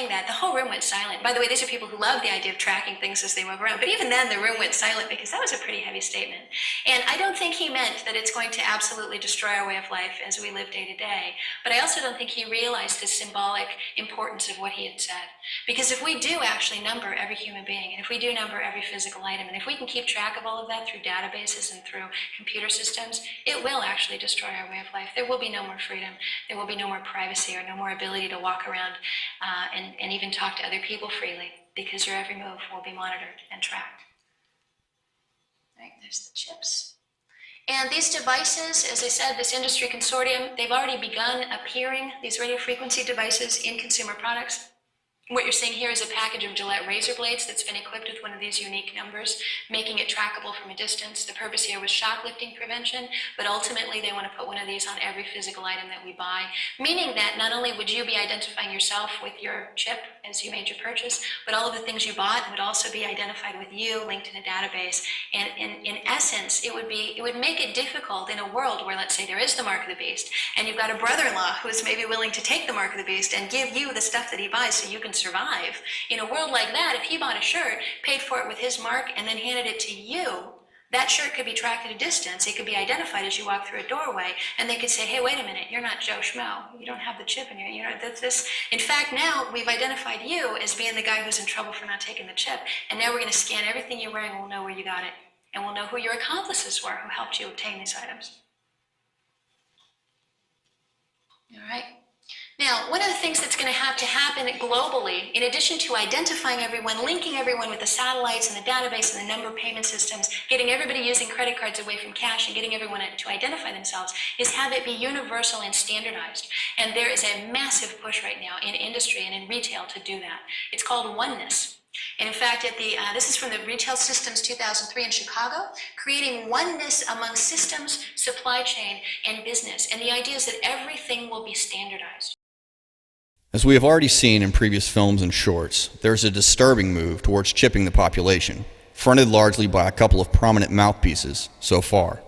saying that, the whole room went silent. By the way, these are people who love the idea of tracking things as they move around, but even then the room went silent because that was a pretty heavy statement. And I don't think he meant that it's going to absolutely destroy our way of life as we live day to day, but I also don't think he realized the symbolic importance of what he had said. Because if we do actually number every human being, and if we do number every physical item, and if we can keep track of all of that through databases and through computer systems, it will actually destroy our way of life. There will be no more freedom. There will be no more privacy or no more ability to walk around and even talk to other people freely, because your every move will be monitored and tracked. Right, there's the chips. And these devices, as I said, this industry consortium, they've already begun appearing, these radio frequency devices, in consumer products. What you're seeing here is a package of Gillette razor blades that's been equipped with one of these unique numbers, making it trackable from a distance. The purpose here was shoplifting prevention, but ultimately they want to put one of these on every physical item that we buy, meaning that not only would you be identifying yourself with your chip as you made your purchase, but all of the things you bought would also be identified with you, linked in a database. And in essence, it would make it difficult in a world where, let's say, there is the mark of the beast, and you've got a brother-in-law who's maybe willing to take the mark of the beast and give you the stuff that he buys so you can survive. In a world like that, if he bought a shirt, paid for it with his mark, and then handed it to you, that shirt could be tracked at a distance. It could be identified as you walk through a doorway, and they could say, hey, wait a minute, you're not Joe Schmo. You don't have the chip in you. This. In fact, now we've identified you as being the guy who's in trouble for not taking the chip, and now we're going to scan everything you're wearing, and we'll know where you got it, and we'll know who your accomplices were who helped you obtain these items. All right. Now, one of the things that's going to have to happen globally, in addition to identifying everyone, linking everyone with the satellites and the database and the number payment systems, getting everybody using credit cards away from cash and getting everyone to identify themselves, is have it be universal and standardized. And there is a massive push right now in industry and in retail to do that. It's called oneness. And in fact, this is from the Retail Systems 2003 in Chicago, creating oneness among systems, supply chain, and business. And the idea is that everything will be standardized. As we have already seen in previous films and shorts, there is a disturbing move towards chipping the population, fronted largely by a couple of prominent mouthpieces so far.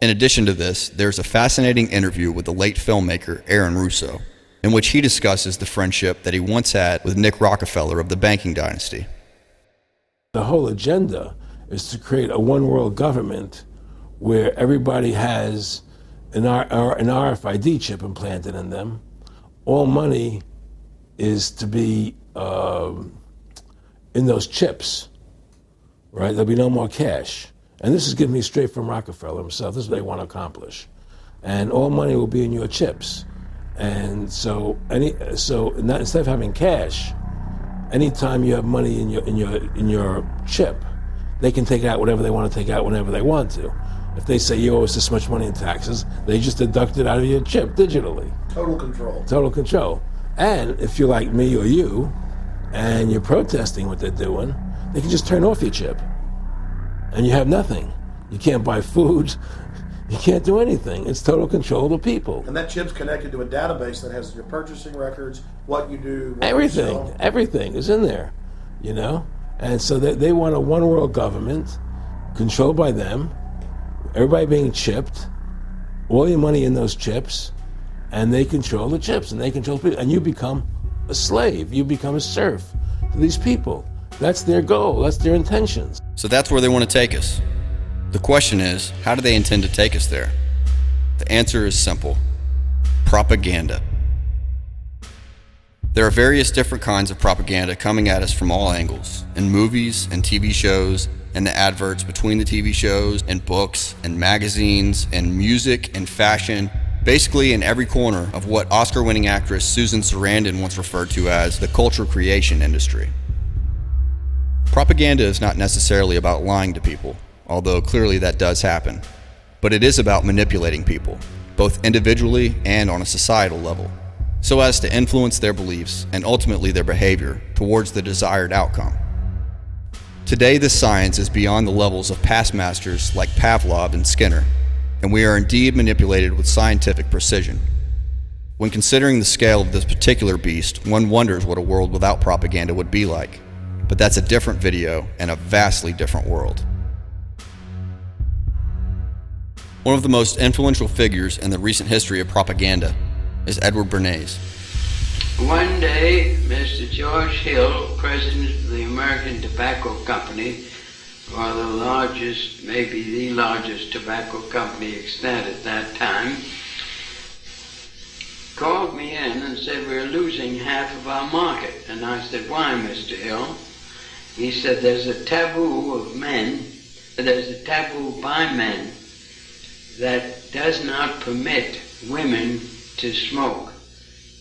In addition to this, there's a fascinating interview with the late filmmaker Aaron Russo, in which he discusses the friendship that he once had with Nick Rockefeller of the banking dynasty. The whole agenda is to create a one-world government where everybody has an RFID chip implanted in them. All money is to be in those chips, right? There'll be no more cash. And this is given me straight from Rockefeller himself. This is what they want to accomplish. And all money will be in your chips. And so instead of having cash, anytime you have money in your chip, they can take out whatever they want to take out whenever they want to. If they say you owe us this much money in taxes, they just deduct it out of your chip digitally. Total control. Total control. And if you're like me or you, and you're protesting what they're doing, they can just turn off your chip. And you have nothing. You can't buy food. You can't do anything. It's total control of the people. And that chip's connected to a database that has your purchasing records, what you do, what everything. you sell. Everything is in there, you know? And so they want a one-world government controlled by them, everybody being chipped, all your money in those chips, and they control the chips, and they control people, and you become a slave. You become a serf to these people. That's their goal. That's their intentions. So that's where they want to take us. The question is, how do they intend to take us there? The answer is simple: propaganda. There are various different kinds of propaganda coming at us from all angles, in movies and TV shows, and the adverts between the TV shows, and books, and magazines, and music, and fashion, basically in every corner of what Oscar-winning actress Susan Sarandon once referred to as the culture creation industry. Propaganda is not necessarily about lying to people, although clearly that does happen, but it is about manipulating people, both individually and on a societal level, so as to influence their beliefs and ultimately their behavior towards the desired outcome. Today, this science is beyond the levels of past masters like Pavlov and Skinner, and we are indeed manipulated with scientific precision. When considering the scale of this particular beast, one wonders what a world without propaganda would be like. But that's a different video and a vastly different world. One of the most influential figures in the recent history of propaganda is Edward Bernays. One day, Mr. George Hill, president of the American Tobacco Company, or the largest, maybe the largest tobacco company extant at that time, called me in and said, we're losing half of our market. And I said, why, Mr. Hill? He said, there's a taboo of men, there's a taboo by men that does not permit women to smoke,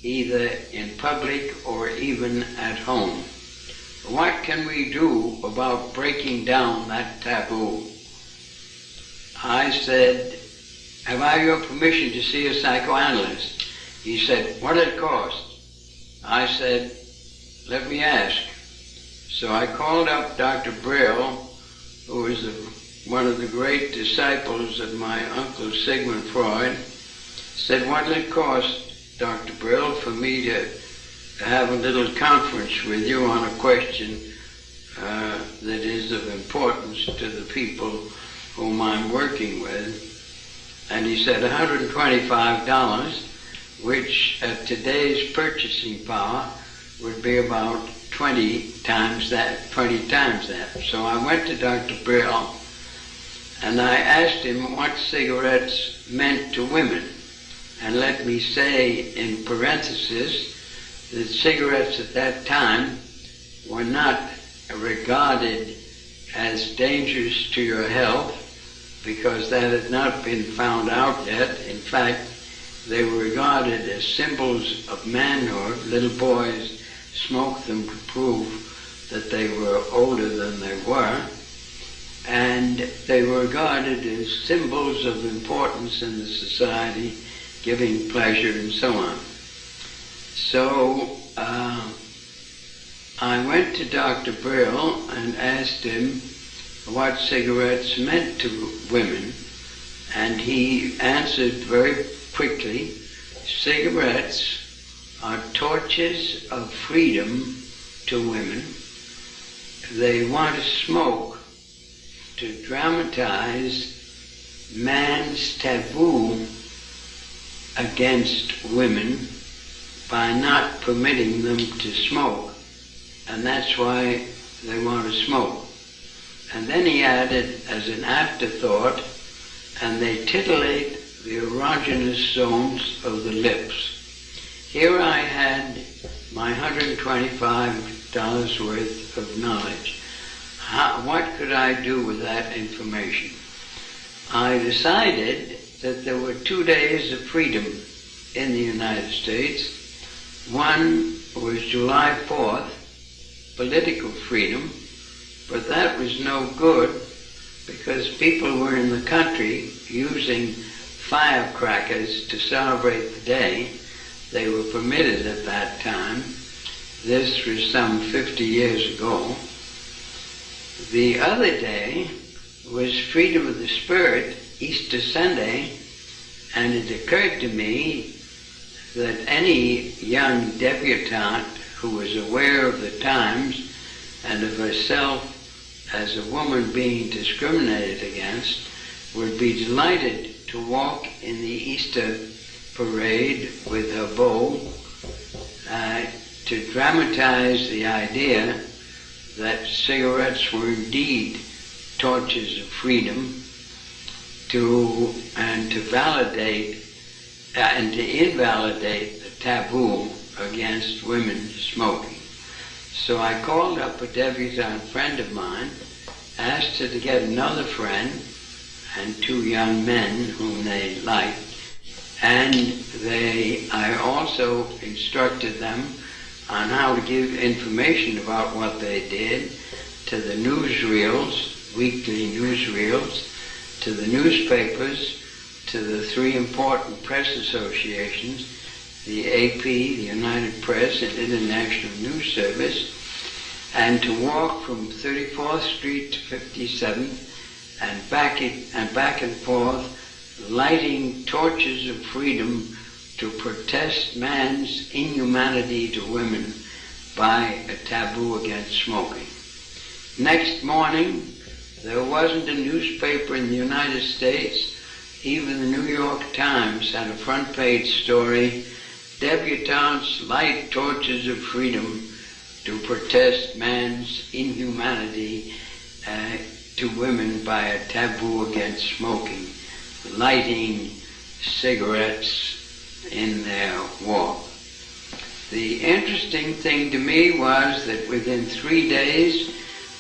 either in public or even at home. What can we do about breaking down that taboo? I said, have I your permission to see a psychoanalyst? He said, what did it cost? I said, let me ask. So I called up Dr. Brill, who was one of the great disciples of my uncle Sigmund Freud, said, what did it cost, Dr. Brill, for me to have a little conference with you on a question that is of importance to the people whom I'm working with? And he said $125, which at today's purchasing power would be about 20 times that. So I went to Dr. Brill and I asked him what cigarettes meant to women. And let me say in parenthesis that cigarettes at that time were not regarded as dangerous to your health because that had not been found out yet. In fact, they were regarded as symbols of manhood. Little boys smoked them to prove that they were older than they were. And they were regarded as symbols of importance in the society, giving pleasure and so on. So I went to Dr. Brill and asked him what cigarettes meant to women, and he answered very quickly, cigarettes are torches of freedom to women. They want to smoke to dramatize man's taboo against women by not permitting them to smoke. And that's why they want to smoke. And then he added as an afterthought, and they titillate the erogenous zones of the lips. Here I had my $125 worth of knowledge. What could I do with that information? I decided that there were 2 days of freedom in the United States. One was July 4th, political freedom, but that was no good because people were in the country using firecrackers to celebrate the day. They were permitted at that time. This was some 50 years ago. The other day was Freedom of the Spirit, Easter Sunday, and it occurred to me that any young debutante who was aware of the times and of herself as a woman being discriminated against would be delighted to walk in the Easter parade with her bow to dramatize the idea that cigarettes were indeed torches of freedom, to validate and to invalidate the taboo against women smoking. So I called up a debutante friend of mine, asked her to get another friend and 2 young men whom they liked, and I also instructed them on how to give information about what they did to the newsreels, weekly newsreels, to the newspapers, to the 3 important press associations, the AP, the United Press, and International News Service, and to walk from 34th Street to 57th and back and forth, lighting torches of freedom to protest man's inhumanity to women by a taboo against smoking. Next morning, there wasn't a newspaper in the United States, even the New York Times had a front page story debutantes light torches of freedom to protest man's inhumanity to women by a taboo against smoking, lighting cigarettes in their walk. The interesting thing to me was that within 3 days,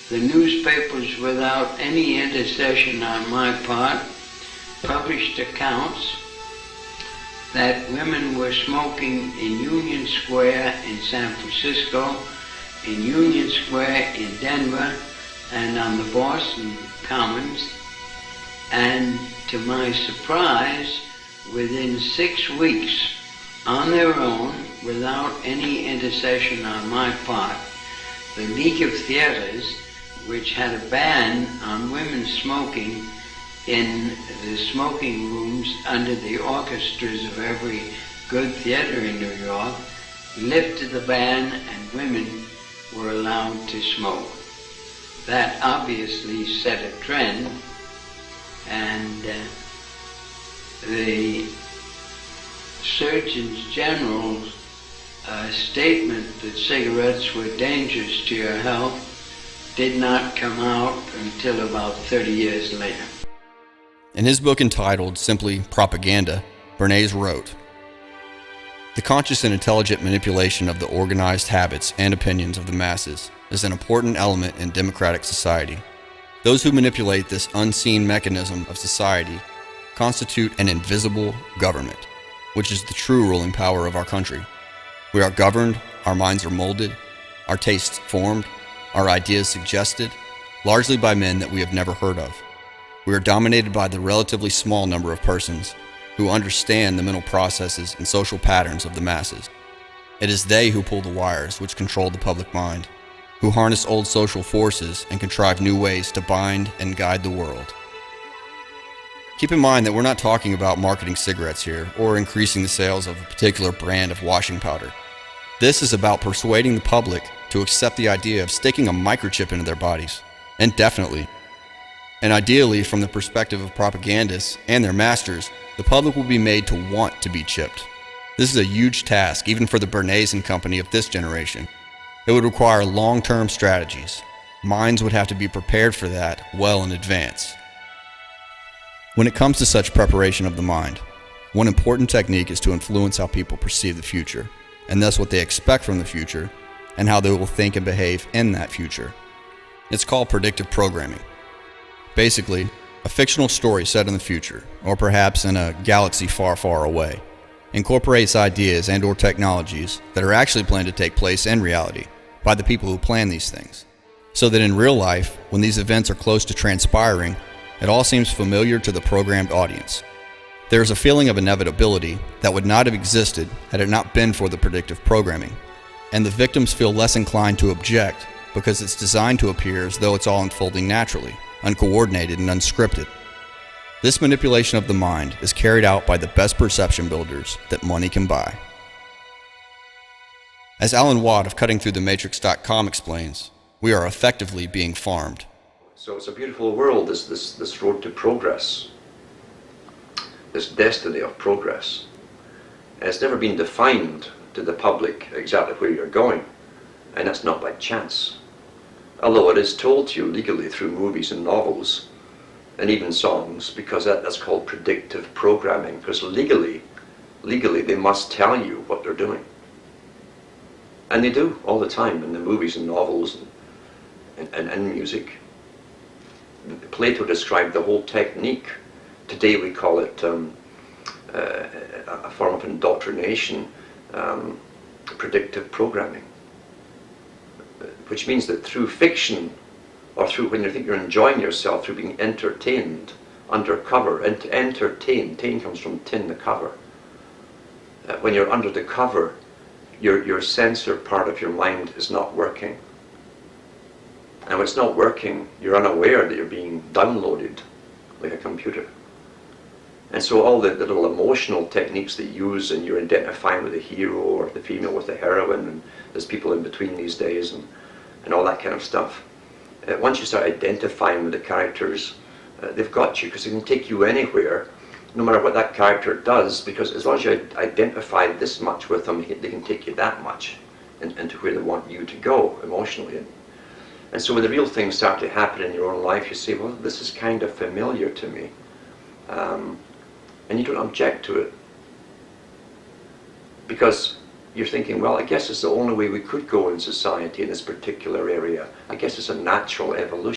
the newspapers, without any intercession on my part, published accounts that women were smoking in Union Square in San Francisco, in Union Square in Denver, and on the Boston Commons. And to my surprise, within 6 weeks, on their own, without any intercession on my part, the League of Theaters, which had a ban on women smoking in the smoking rooms under the orchestras of every good theater in New York, lifted the ban and women were allowed to smoke. That obviously set a trend, and the Surgeon General's statement that cigarettes were dangerous to your health did not come out until about 30 years later. In his book entitled simply Propaganda, Bernays wrote, "The conscious and intelligent manipulation of the organized habits and opinions of the masses is an important element in democratic society. Those who manipulate this unseen mechanism of society constitute an invisible government, which is the true ruling power of our country. We are governed, our minds are molded, our tastes formed, our ideas suggested, largely by men that we have never heard of. We are dominated by the relatively small number of persons who understand the mental processes and social patterns of the masses. It is they who pull the wires which control the public mind, who harness old social forces and contrive new ways to bind and guide the world." Keep in mind that we're not talking about marketing cigarettes here or increasing the sales of a particular brand of washing powder. This is about persuading the public to accept the idea of sticking a microchip into their bodies, indefinitely. And ideally, from the perspective of propagandists and their masters, the public will be made to want to be chipped. This is a huge task, even for the Bernays and company of this generation. It would require long-term strategies. Minds would have to be prepared for that well in advance. When it comes to such preparation of the mind, one important technique is to influence how people perceive the future, and thus what they expect from the future, and how they will think and behave in that future. It's called predictive programming. Basically, a fictional story set in the future, or perhaps in a galaxy far, far away, incorporates ideas and or technologies that are actually planned to take place in reality by the people who plan these things, so that in real life, when these events are close to transpiring, it all seems familiar to the programmed audience. There is a feeling of inevitability that would not have existed had it not been for the predictive programming, and the victims feel less inclined to object because it's designed to appear as though it's all unfolding naturally, uncoordinated and unscripted. This manipulation of the mind is carried out by the best perception builders that money can buy. As Alan Watt of CuttingThroughTheMatrix.com explains, we are effectively being farmed. So it's a beautiful world, this road to progress, this destiny of progress. And it's never been defined to the public exactly where you're going, and that's not by chance. Although it is told to you legally through movies and novels, and even songs, because that's called predictive programming, because legally they must tell you what they're doing. And they do all the time in the movies and novels and music. Plato described the whole technique. Today we call it a form of indoctrination, predictive programming, which means that through fiction, or through when you think you're enjoying yourself, through being entertained, undercover, entertain comes from tin, the cover. When you're under the cover, your sensor part of your mind is not working. And when it's not working, you're unaware that you're being downloaded like a computer. And so all the little emotional techniques that you use, and you're identifying with the hero or the female with the heroine, and there's people in between these days, and all that kind of stuff. Once you start identifying with the characters, they've got you, because they can take you anywhere no matter what that character does, because as long as you identify this much with them, they can take you that much into where they want you to go emotionally. And so when the real things start to happen in your own life, you say, well, this is kind of familiar to me. And you don't object to it. Because you're thinking, well, I guess it's the only way we could go in society in this particular area. I guess it's a natural evolution.